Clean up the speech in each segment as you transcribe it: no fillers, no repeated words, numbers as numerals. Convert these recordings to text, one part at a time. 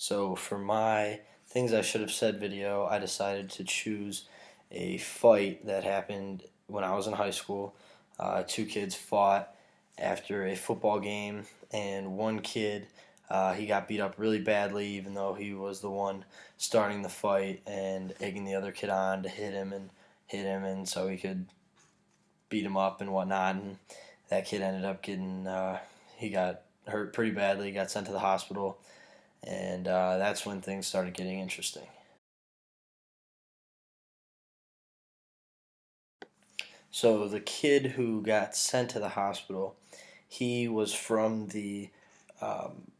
So for my things I should have said video, I decided to choose a fight that happened when I was in high school. Two kids fought after a football game, and one kid he got beat up really badly, even though he was the one starting the fight and egging the other kid on to hit him, and so he could beat him up and whatnot. And that kid ended up getting he got hurt pretty badly, got sent to the hospital, and that's when things started getting interesting. So the kid who got sent to the hospital, he was from the um,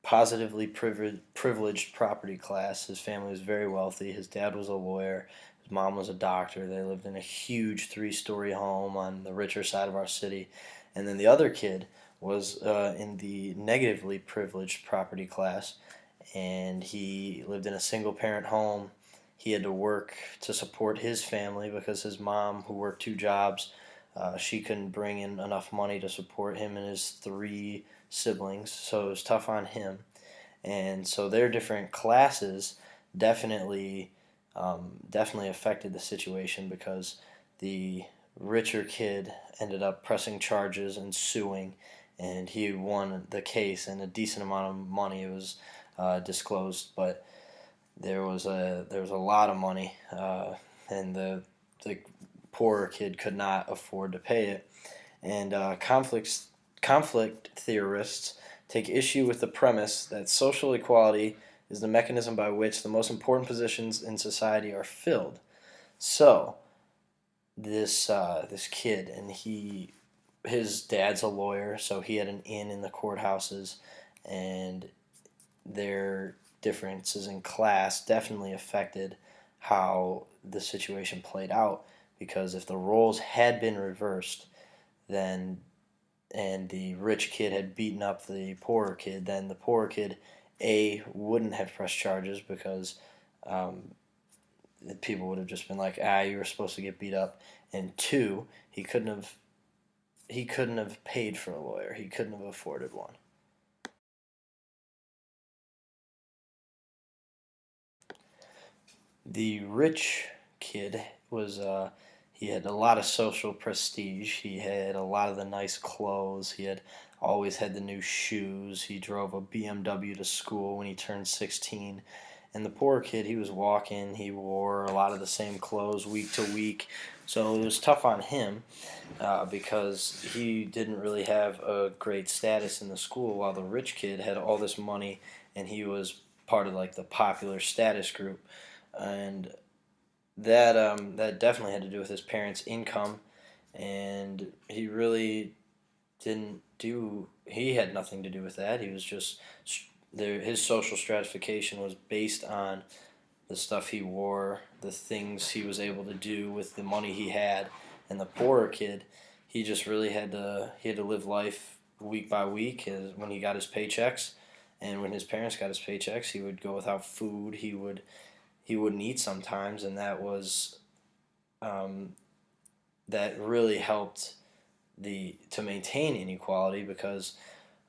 positively privileged property class. His family was very wealthy. His dad was a lawyer. His mom was a doctor. They lived in a huge three-story home on the richer side of our city. And then the other kid was in the negatively privileged property class, and he lived in a single-parent home. He had to work to support his family because his mom, who worked two jobs, she couldn't bring in enough money to support him and his three siblings, so it was tough on him. And so their different classes definitely definitely affected the situation because the richer kid ended up pressing charges and suing, and he won the case and a decent amount of money was disclosed, but there was a lot of money, and the poorer kid could not afford to pay it. And conflict theorists take issue with the premise that social equality is the mechanism by which the most important positions in society are filled. So this kid, and his dad's a lawyer, so he had an in the courthouses, and their differences in class definitely affected how the situation played out, because if the roles had been reversed, then and the rich kid had beaten up the poorer kid, then the poorer kid A wouldn't have pressed charges because um, the people would have just been like, you were supposed to get beat up, and two, he couldn't have paid for a lawyer, he couldn't have afforded one. The rich kid was he had a lot of social prestige. He had a lot of the nice clothes. He had always had the new shoes. He drove a BMW to school when he turned 16. And the poor kid, he was walking. He wore a lot of the same clothes week to week. So it was tough on him because he didn't really have a great status in the school, while the rich kid had all this money and he was part of like the popular status group. And that definitely had to do with his parents' income, and he really didn't do. He had nothing to do with that. He was just there. His social stratification was based on the stuff he wore, the things he was able to do with the money he had, and the poorer kid, he just really had to live life week by week. When he got his paychecks, and when his parents got his paychecks, he would go without food. He wouldn't eat sometimes, and um, that really helped the to maintain inequality because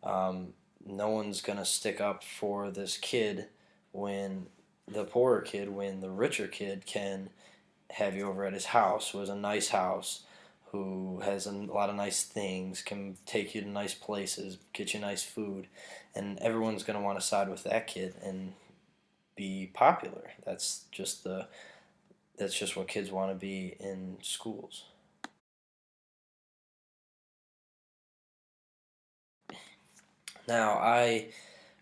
um, no one's gonna stick up for this kid when when the richer kid can have you over at his house, who has a nice house, who has a lot of nice things, can take you to nice places, get you nice food, and everyone's gonna want to side with that kid and be popular. That's just what kids want to be in schools. Now, I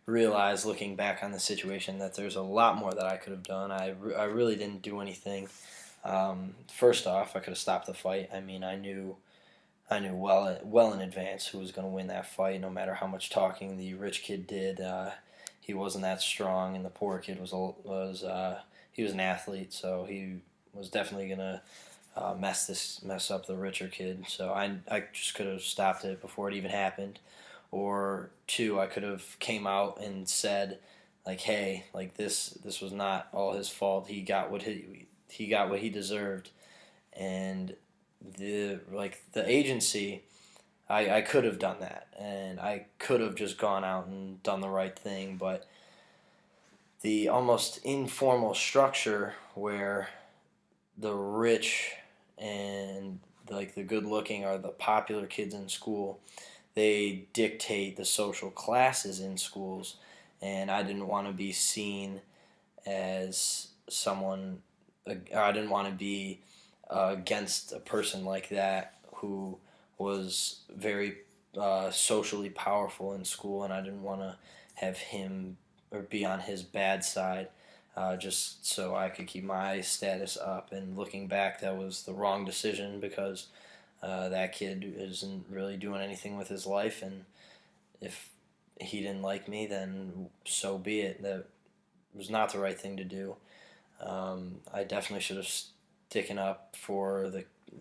realize looking back on the situation that there's a lot more that I could have done. I really didn't do anything. First off, I could have stopped the fight. I mean, I knew well in advance who was going to win that fight, no matter how much talking the rich kid did. He wasn't that strong, and the poor kid he was an athlete, so he was definitely going to mess up the richer kid. So I just could have stopped it before it even happened, or two, I could have came out and said like, hey, like this was not all his fault. He got what he deserved, and the agency, I could have done that, and I could have just gone out and done the right thing, but the almost informal structure where the rich and like the good looking are the popular kids in school. They dictate the social classes in schools, and I didn't want to be seen as someone, I didn't want to be against a person like that who was very socially powerful in school, and I didn't want to have him or be on his bad side. Just so I could keep my status up. And looking back, that was the wrong decision because that kid isn't really doing anything with his life, and if he didn't like me, then so be it. That was not the right thing to do. I definitely should have sticking up for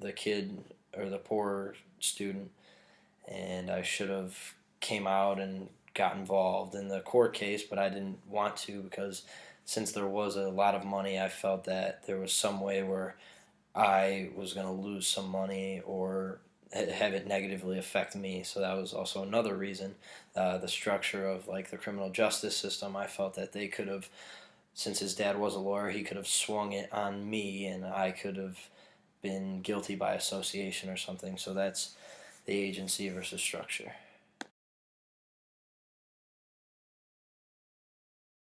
the kid or the poor student, and I should have came out and got involved in the court case, but I didn't want to because since there was a lot of money, I felt that there was some way where I was going to lose some money or have it negatively affect me. So that was also another reason. The structure of like the criminal justice system, I felt that they could have, since his dad was a lawyer, he could have swung it on me and I could have been guilty by association or something. So that's the agency versus structure.